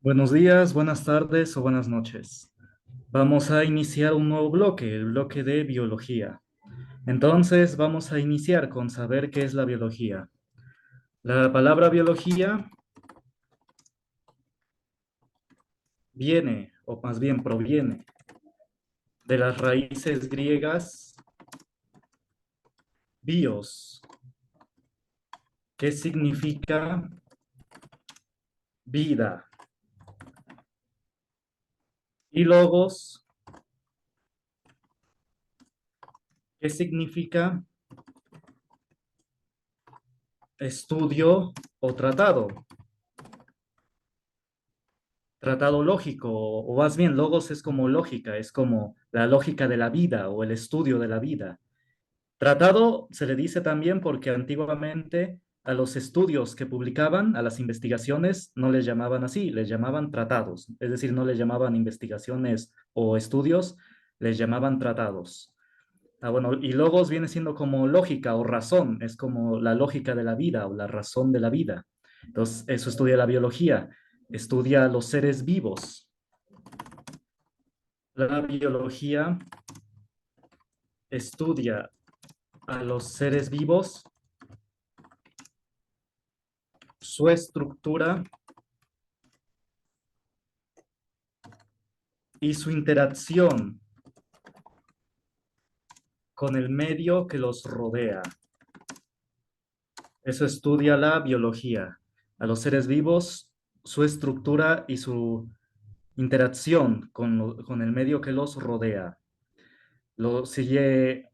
Buenos días, buenas tardes o buenas noches. Vamos a iniciar un nuevo bloque, el bloque de biología. Entonces, vamos a iniciar con saber qué es la biología. La palabra biología viene, o más bien proviene, de las raíces griegas bios, que significa vida, y logos, que significa estudio o tratado. Tratado lógico, o más bien logos es como lógica, es como la lógica de la vida o el estudio de la vida. Tratado se le dice también porque antiguamente a los estudios que publicaban, a las investigaciones, no les llamaban así, les llamaban tratados, es decir, no les llamaban investigaciones o estudios, les llamaban tratados. Bueno, y logos viene siendo como lógica o razón, es como la lógica de la vida o la razón de la vida. Entonces, eso estudia la biología, estudia los seres vivos. La biología estudia a los seres vivos, su estructura y su interacción con el medio que los rodea. Eso estudia la biología. A los seres vivos, su estructura y su interacción con el medio que los rodea. Lo sigue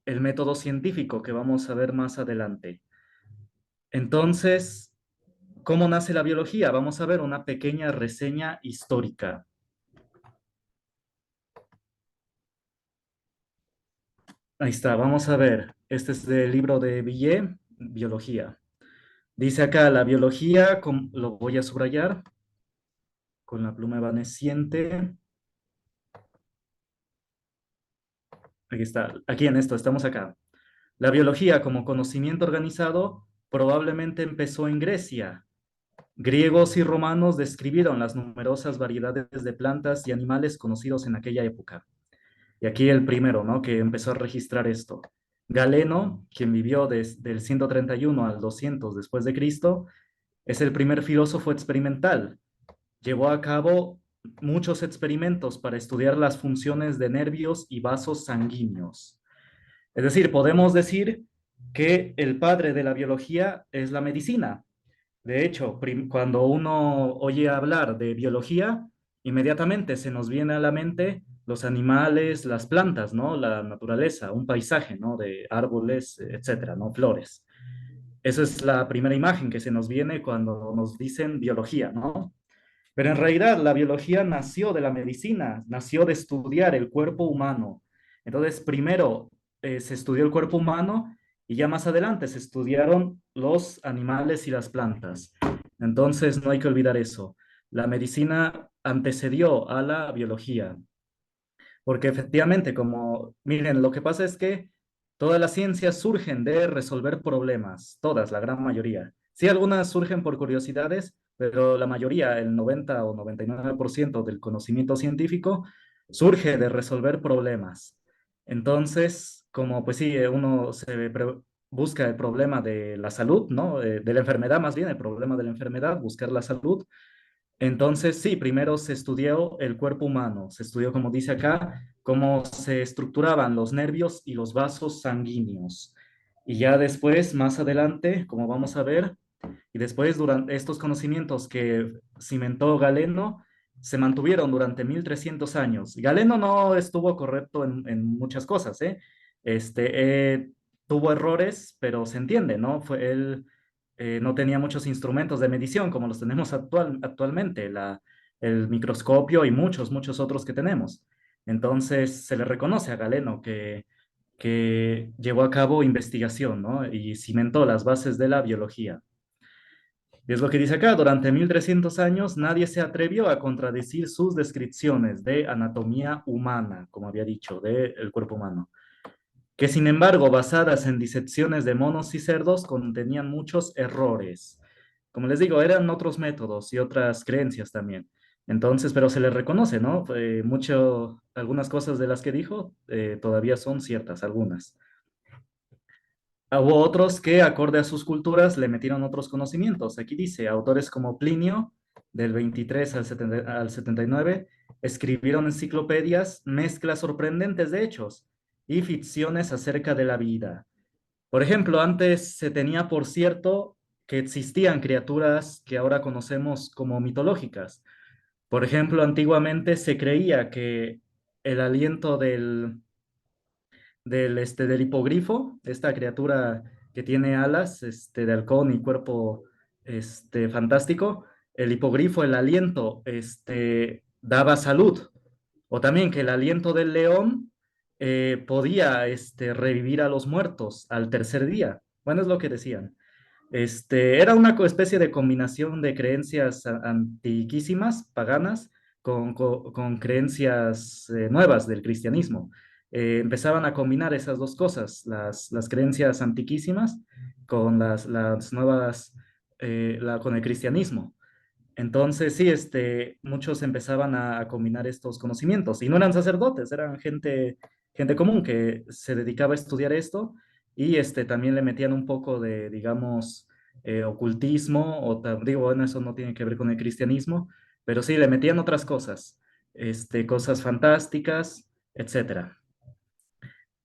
el método científico que vamos a ver más adelante. Entonces, ¿cómo nace la biología? Vamos a ver una pequeña reseña histórica. Ahí está, vamos a ver. Este es del libro de Billet, Biología. Dice acá, la biología, lo voy a subrayar con la pluma evanesciente. Aquí está, aquí en esto, estamos acá. La biología como conocimiento organizado probablemente empezó en Grecia. Griegos y romanos describieron las numerosas variedades de plantas y animales conocidos en aquella época. Y aquí el primero, ¿no? Que empezó a registrar esto. Galeno, quien vivió desde el 131 al 200 después de Cristo, es el primer filósofo experimental. Llevó a cabo muchos experimentos para estudiar las funciones de nervios y vasos sanguíneos. Es decir, podemos decir que el padre de la biología es la medicina. De hecho, cuando uno oye hablar de biología, inmediatamente se nos viene a la mente los animales, las plantas, ¿no? La naturaleza, un paisaje, ¿no? De árboles, etcétera, ¿no? Flores. Esa es la primera imagen que se nos viene cuando nos dicen biología, ¿no? Pero en realidad la biología nació de la medicina, nació de estudiar el cuerpo humano. Entonces, primero se estudió el cuerpo humano y ya más adelante se estudiaron los animales y las plantas. Entonces, no hay que olvidar eso. La medicina antecedió a la biología, porque efectivamente, como, miren, lo que pasa es que todas las ciencias surgen de resolver problemas, todas, la gran mayoría. Sí, algunas surgen por curiosidades, pero la mayoría, el 90 o 99% del conocimiento científico, surge de resolver problemas. Entonces, como pues sí, uno busca el problema de la salud, ¿no? De la enfermedad, más bien, el problema de la enfermedad, buscar la salud. Entonces, sí, primero se estudió el cuerpo humano, se estudió, como dice acá, cómo se estructuraban los nervios y los vasos sanguíneos. Y ya después, más adelante, como vamos a ver, y después durante estos conocimientos que cimentó Galeno, se mantuvieron durante 1300 años. Galeno no estuvo correcto en muchas cosas, ¿eh? Tuvo errores, pero se entiende, ¿no? Él no tenía muchos instrumentos de medición como los tenemos actualmente, el microscopio y muchos otros que tenemos. Entonces se le reconoce a Galeno que llevó a cabo investigación, ¿no? Y cimentó las bases de la biología. Y es lo que dice acá, durante 1300 años nadie se atrevió a contradecir sus descripciones de anatomía humana, como había dicho, del cuerpo humano, que sin embargo, basadas en disecciones de monos y cerdos, contenían muchos errores. como les digo, eran otros métodos y otras creencias también. Entonces, pero se le reconoce, ¿no? Algunas cosas de las que dijo todavía son ciertas, algunas. Hubo otros que, acorde a sus culturas, le metieron otros conocimientos. Aquí dice, autores como Plinio, del 23 al 79, escribieron enciclopedias, mezclas sorprendentes de hechos y ficciones acerca de la vida. Por ejemplo, antes se tenía por cierto que existían criaturas que ahora conocemos como mitológicas. Por ejemplo, antiguamente se creía que el aliento del hipogrifo, esta criatura que tiene alas, de halcón y cuerpo, fantástico, el hipogrifo, el aliento, daba salud. O también que el aliento del león podía, revivir a los muertos al tercer día. Bueno, es lo que decían. Era una especie de combinación de creencias antiquísimas, paganas, con creencias nuevas del cristianismo. Empezaban a combinar esas dos cosas, las creencias antiquísimas con las nuevas, con el cristianismo. Entonces, sí, muchos empezaban a combinar estos conocimientos y no eran sacerdotes, eran gente común que se dedicaba a estudiar esto y también le metían un poco de, digamos, ocultismo, digo, bueno, eso no tiene que ver con el cristianismo, pero sí, le metían otras cosas, cosas fantásticas, etcétera.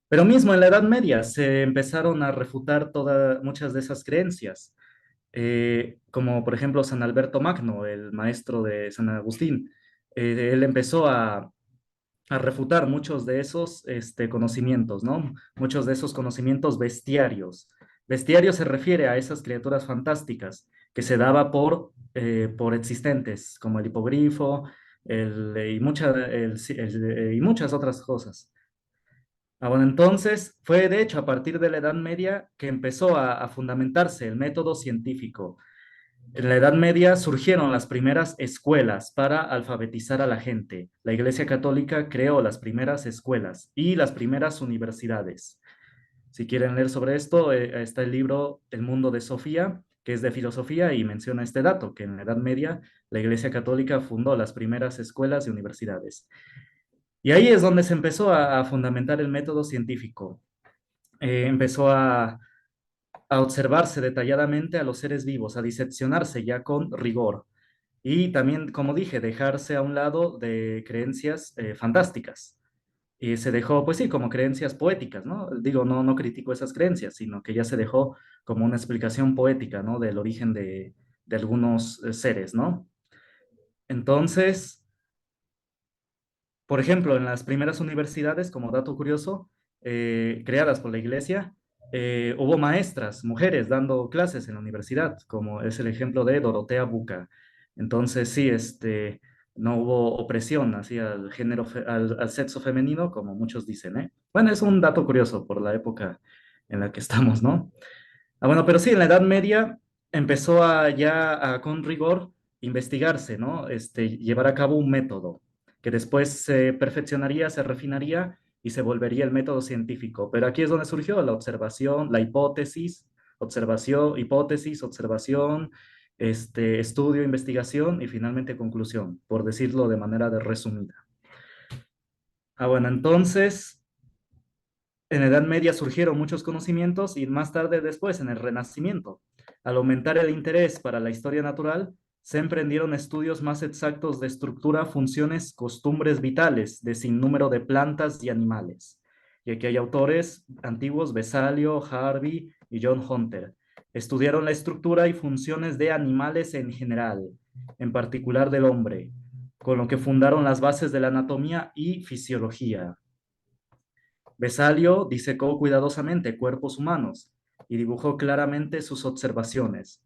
Pero mismo en la Edad Media se empezaron a refutar muchas de esas creencias como por ejemplo San Alberto Magno, el maestro de San Agustín. Él empezó a refutar muchos de esos conocimientos, ¿no? Muchos de esos conocimientos bestiarios. Bestiario se refiere a esas criaturas fantásticas que se daba por existentes, como el hipogrifo y muchas otras cosas. Bueno, entonces fue de hecho a partir de la Edad Media que empezó a fundamentarse el método científico. En la Edad Media surgieron las primeras escuelas para alfabetizar a la gente. La Iglesia Católica creó las primeras escuelas y las primeras universidades. Si quieren leer sobre esto, está el libro El mundo de Sofía, que es de filosofía y menciona este dato, que en la Edad Media la Iglesia Católica fundó las primeras escuelas y universidades. Y ahí es donde se empezó a fundamentar el método científico. Empezó a observarse detalladamente a los seres vivos, a diseccionarse ya con rigor. Y también, como dije, dejarse a un lado de creencias fantásticas. Y se dejó, pues sí, como creencias poéticas, ¿no? Digo, no critico esas creencias, sino que ya se dejó como una explicación poética, ¿no? Del origen de algunos seres, ¿no? Entonces, por ejemplo, en las primeras universidades, como dato curioso, creadas por la iglesia, hubo maestras, mujeres, dando clases en la universidad, como es el ejemplo de Dorotea Buca. Entonces, sí, no hubo opresión hacia el género, al sexo femenino, como muchos dicen, ¿eh? Bueno, es un dato curioso por la época en la que estamos, ¿no? Bueno, pero sí, en la Edad Media empezó con rigor investigarse, ¿no? Llevar a cabo un método que después se perfeccionaría, se refinaría y se volvería el método científico. Pero aquí es donde surgió la observación, la hipótesis, observación, estudio, investigación y finalmente conclusión, por decirlo de manera resumida. Bueno, entonces en la Edad Media surgieron muchos conocimientos y más tarde después, en el Renacimiento, al aumentar el interés para la historia natural, se emprendieron estudios más exactos de estructura, funciones, costumbres vitales de sinnúmero de plantas y animales. Y aquí hay autores antiguos, Vesalio, Harvey y John Hunter. Estudiaron la estructura y funciones de animales en general, en particular del hombre, con lo que fundaron las bases de la anatomía y fisiología. Vesalio disecó cuidadosamente cuerpos humanos y dibujó claramente sus observaciones,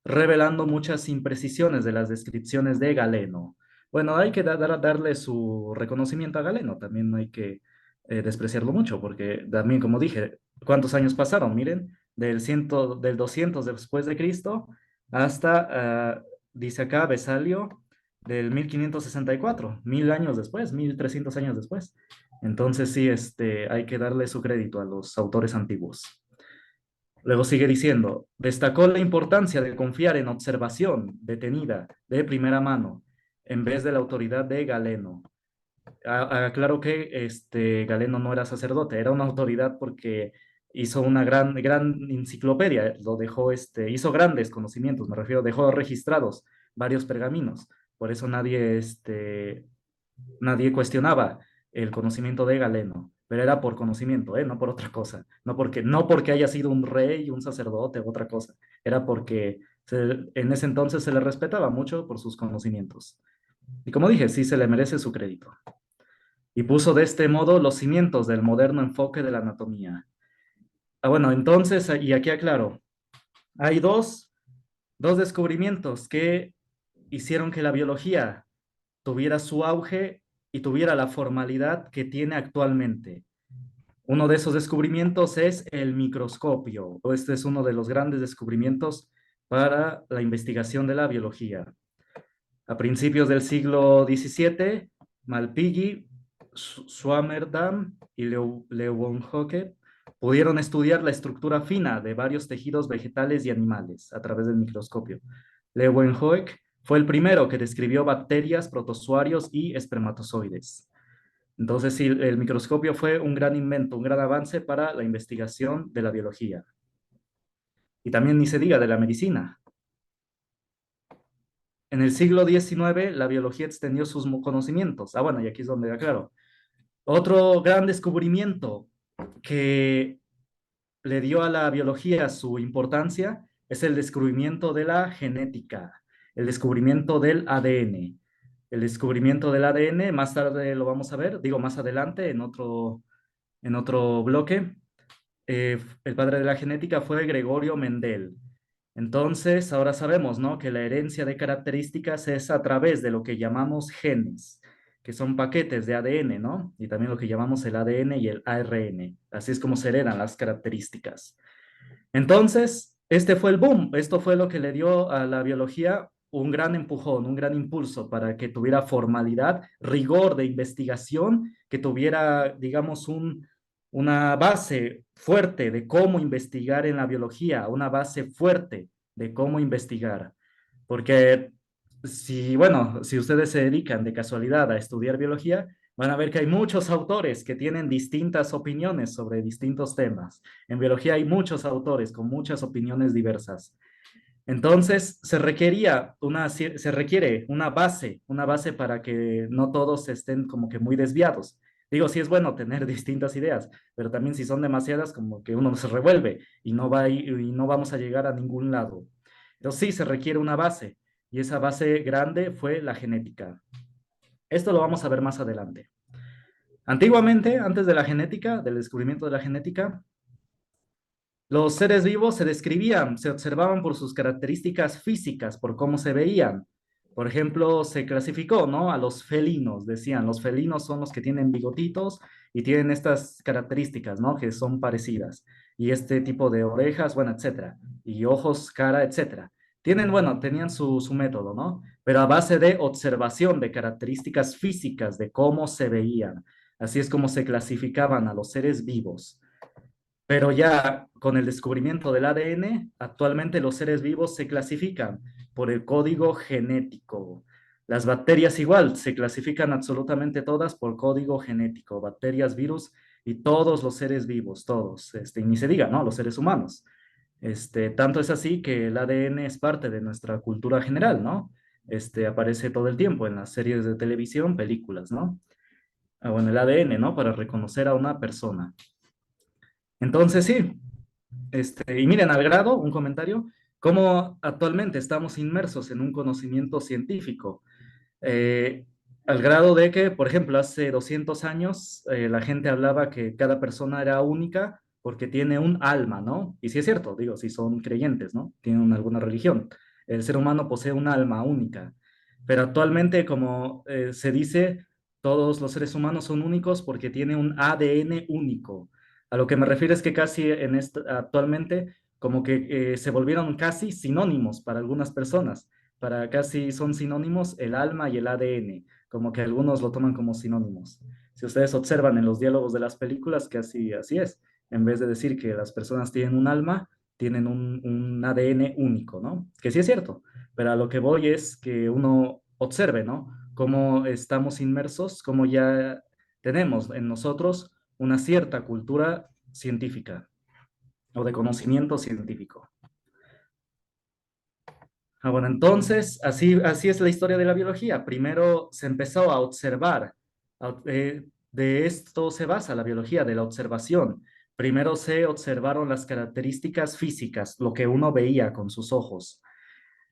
revelando muchas imprecisiones de las descripciones de Galeno. Bueno, hay que darle su reconocimiento a Galeno, también no hay que despreciarlo mucho, porque también, como dije, ¿cuántos años pasaron? Miren, del 200 después de Cristo hasta, dice acá, Vesalio, del 1564, 1000 años después, 1300 años después. Entonces sí, hay que darle su crédito a los autores antiguos. Luego sigue diciendo, destacó la importancia de confiar en observación detenida de primera mano en vez de la autoridad de Galeno. Aclaro que Galeno no era sacerdote, era una autoridad porque hizo una gran enciclopedia, lo dejó, hizo grandes conocimientos, me refiero, dejó registrados varios pergaminos. Por eso nadie cuestionaba el conocimiento de Galeno, pero era por conocimiento, ¿eh? No por otra cosa, no porque haya sido un rey, un sacerdote u otra cosa, era porque en ese entonces se le respetaba mucho por sus conocimientos. Y como dije, sí se le merece su crédito. Y puso de este modo los cimientos del moderno enfoque de la anatomía. Bueno, entonces, y aquí aclaro, hay dos descubrimientos que hicieron que la biología tuviera su auge y tuviera la formalidad que tiene actualmente. Uno de esos descubrimientos es el microscopio. Este es uno de los grandes descubrimientos para la investigación de la biología. A principios del siglo XVII, Malpighi, Swammerdam y Leeuwenhoek pudieron estudiar la estructura fina de varios tejidos vegetales y animales a través del microscopio. Leeuwenhoek fue el primero que describió bacterias, protozoarios y espermatozoides. Entonces, sí, el microscopio fue un gran invento, un gran avance para la investigación de la biología. Y también ni se diga de la medicina. En el siglo XIX, la biología extendió sus conocimientos. Bueno, y aquí es donde aclaro. Otro gran descubrimiento que le dio a la biología su importancia es el descubrimiento de la genética, el descubrimiento del ADN. El descubrimiento del ADN, más tarde lo vamos a ver, digo más adelante en otro bloque. El padre de la genética fue Gregorio Mendel. Entonces, ahora sabemos, ¿no? Que la herencia de características es a través de lo que llamamos genes, que son paquetes de ADN, ¿no? Y también lo que llamamos el ADN y el ARN. Así es como se heredan las características. Entonces, este fue el boom. Esto fue lo que le dio a la biología un gran empujón, un gran impulso para que tuviera formalidad, rigor de investigación, que tuviera, digamos, una base fuerte de cómo investigar en la biología, una base fuerte de cómo investigar. Porque si ustedes se dedican de casualidad a estudiar biología, van a ver que hay muchos autores que tienen distintas opiniones sobre distintos temas. En biología hay muchos autores con muchas opiniones diversas. Entonces, se requiere una base para que no todos estén como que muy desviados. Digo, sí es bueno tener distintas ideas, pero también si son demasiadas, como que uno se revuelve y no vamos a llegar a ningún lado. Pero sí se requiere una base, y esa base grande fue la genética. Esto lo vamos a ver más adelante. Antiguamente, antes de la genética, del descubrimiento de la genética, los seres vivos se describían, se observaban por sus características físicas, por cómo se veían. Por ejemplo, se clasificó, ¿no? A los felinos, decían, los felinos son los que tienen bigotitos y tienen estas características, ¿no? Que son parecidas. Y este tipo de orejas, bueno, etcétera. Y ojos, cara, etcétera. Tenían su método, ¿no? Pero a base de observación de características físicas, de cómo se veían. Así es como se clasificaban a los seres vivos. Pero ya con el descubrimiento del ADN, actualmente los seres vivos se clasifican por el código genético. Las bacterias igual, se clasifican absolutamente todas por código genético, bacterias, virus y todos los seres vivos, todos, y ni se diga, ¿no? Los seres humanos. Tanto es así que el ADN es parte de nuestra cultura general, ¿no? Aparece todo el tiempo en las series de televisión, películas, ¿no? Bueno, el ADN, ¿no? Para reconocer a una persona. Entonces, sí, y miren, al grado, un comentario, cómo actualmente estamos inmersos en un conocimiento científico, eh, al grado de que, por ejemplo, hace 200 años la gente hablaba que cada persona era única porque tiene un alma, ¿no? Y sí es cierto, digo, si son creyentes, ¿no? Tienen alguna religión. El ser humano posee un alma única, pero actualmente, como se dice, todos los seres humanos son únicos porque tienen un ADN único. A lo que me refiero es que casi actualmente como que se volvieron casi sinónimos para algunas personas. Para casi son sinónimos el alma y el ADN, como que algunos lo toman como sinónimos. Si ustedes observan en los diálogos de las películas, casi así es. En vez de decir que las personas tienen un alma, tienen un ADN único, ¿no? Que sí es cierto, pero a lo que voy es que uno observe, ¿no? Cómo estamos inmersos, cómo ya tenemos en nosotros una cierta cultura científica o de conocimiento científico. Bueno, entonces, así es la historia de la biología. Primero se empezó a observar, de esto se basa la biología, de la observación. Primero se observaron las características físicas, lo que uno veía con sus ojos.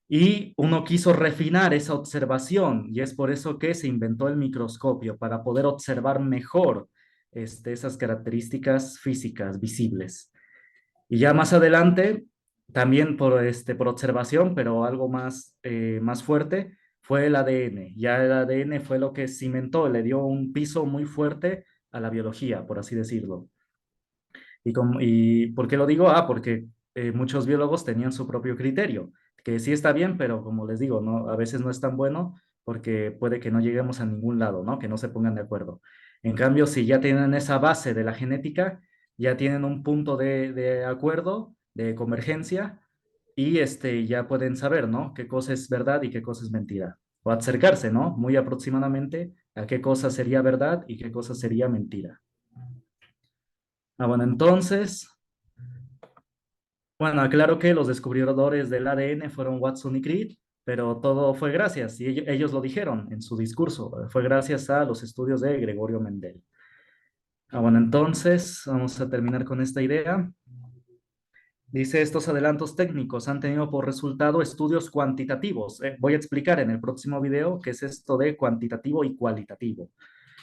Y uno quiso refinar esa observación, y es por eso que se inventó el microscopio, para poder observar mejor esas características físicas visibles. Y ya más adelante, también por observación, pero algo más fuerte, fue el ADN. Ya el ADN fue lo que cimentó, le dio un piso muy fuerte a la biología, por así decirlo. ¿Y por qué lo digo? Porque muchos biólogos tenían su propio criterio, que sí está bien, pero como les digo, ¿no? A veces no es tan bueno porque puede que no lleguemos a ningún lado, ¿no? Que no se pongan de acuerdo. En cambio, si ya tienen esa base de la genética, ya tienen un punto de acuerdo, de convergencia, y ya pueden saber, ¿no? Qué cosa es verdad y qué cosa es mentira. O acercarse, ¿no? Muy aproximadamente a qué cosa sería verdad y qué cosa sería mentira. Bueno, entonces, bueno, claro que los descubridores del ADN fueron Watson y Crick, pero todo fue gracias, y ellos lo dijeron en su discurso, fue gracias a los estudios de Gregorio Mendel. Bueno, entonces vamos a terminar con esta idea. Dice, estos adelantos técnicos han tenido por resultado estudios cuantitativos. Voy a explicar en el próximo video qué es esto de cuantitativo y cualitativo.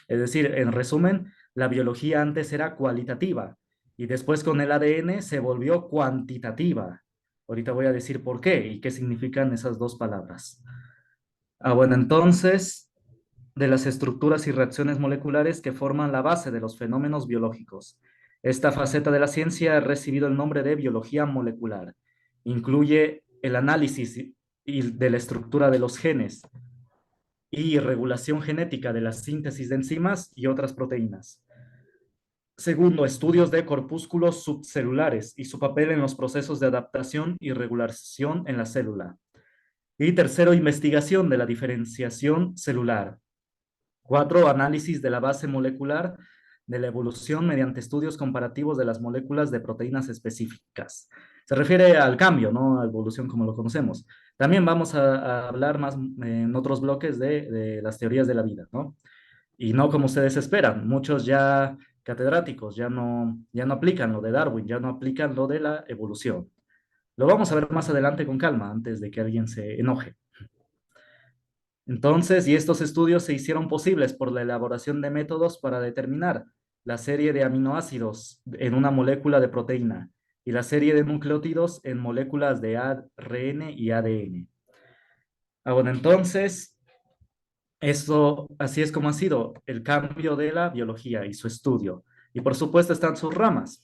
Es decir, en resumen, la biología antes era cualitativa y después con el ADN se volvió cuantitativa. Ahorita voy a decir por qué y qué significan esas dos palabras. Bueno, entonces, de las estructuras y reacciones moleculares que forman la base de los fenómenos biológicos. Esta faceta de la ciencia ha recibido el nombre de biología molecular. Incluye el análisis de la estructura de los genes, y regulación genética de la síntesis de enzimas y otras proteínas. Segundo, estudios de corpúsculos subcelulares y su papel en los procesos de adaptación y regulación en la célula. Y tercero, investigación de la diferenciación celular. Cuatro, análisis de la base molecular de la evolución mediante estudios comparativos de las moléculas de proteínas específicas. Se refiere al cambio, no a evolución como lo conocemos. También vamos a hablar más en otros bloques de las teorías de la vida, ¿no? Y no como ustedes esperan. Muchos ya catedráticos ya no aplican lo de Darwin, ya no aplican lo de la evolución. Lo vamos a ver más adelante con calma, antes de que alguien se enoje. Entonces, y estos estudios se hicieron posibles por la elaboración de métodos para determinar la serie de aminoácidos en una molécula de proteína y la serie de nucleótidos en moléculas de ARN y ADN. Bueno, entonces, eso, así es como ha sido el cambio de la biología y su estudio. Y por supuesto están sus ramas.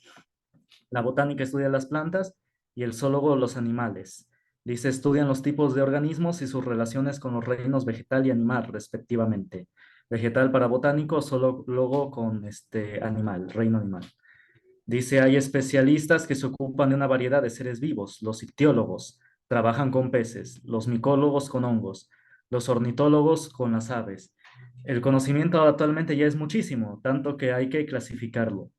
La botánica estudia las plantas y el zoólogo los animales. Dice, estudian los tipos de organismos y sus relaciones con los reinos vegetal y animal, respectivamente. Vegetal para botánico, zoólogo con animal, reino animal. Dice, hay especialistas que se ocupan de una variedad de seres vivos. Los ictiólogos trabajan con peces, los micólogos con hongos, los ornitólogos con las aves. El conocimiento actualmente ya es muchísimo, tanto que hay que clasificarlo.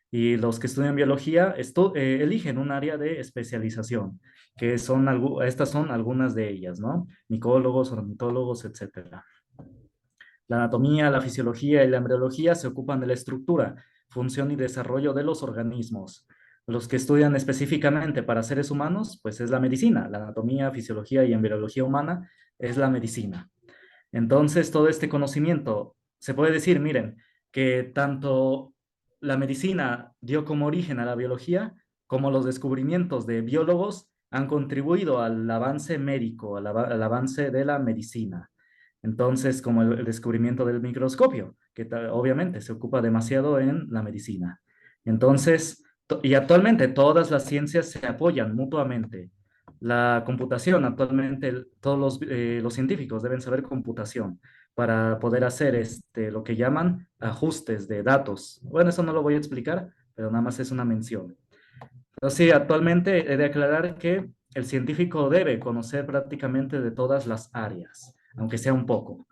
Y los que estudian biología eligen un área de especialización, que estas son algunas de ellas, ¿no? Micólogos, ornitólogos, etcétera. La anatomía, la fisiología y la embriología se ocupan de la estructura, función y desarrollo de los organismos. Los que estudian específicamente para seres humanos, pues es la medicina. La anatomía, fisiología y embriología humana es la medicina. Entonces, todo este conocimiento, se puede decir, miren, que tanto la medicina dio como origen a la biología, como los descubrimientos de biólogos han contribuido al avance médico, al avance de la medicina. Entonces, como el descubrimiento del microscopio, que obviamente se ocupa demasiado en la medicina. Entonces, y actualmente todas las ciencias se apoyan mutuamente. La computación, actualmente todos los científicos deben saber computación para poder hacer lo que llaman ajustes de datos. Bueno, eso no lo voy a explicar, pero nada más es una mención. Sí, actualmente he de aclarar que el científico debe conocer prácticamente de todas las áreas, aunque sea un poco.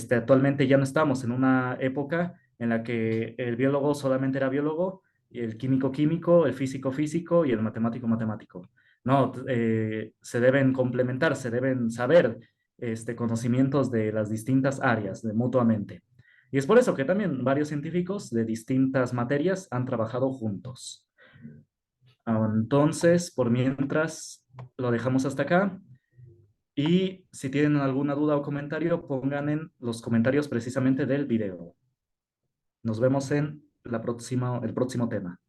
Actualmente ya no estamos en una época en la que el biólogo solamente era biólogo, y el químico químico, el físico físico y el matemático matemático. No, se deben complementar, se deben saber conocimientos de las distintas áreas mutuamente. Y es por eso que también varios científicos de distintas materias han trabajado juntos. Entonces, por mientras, lo dejamos hasta acá. Y si tienen alguna duda o comentario, pongan en los comentarios precisamente del video. Nos vemos en el próximo tema.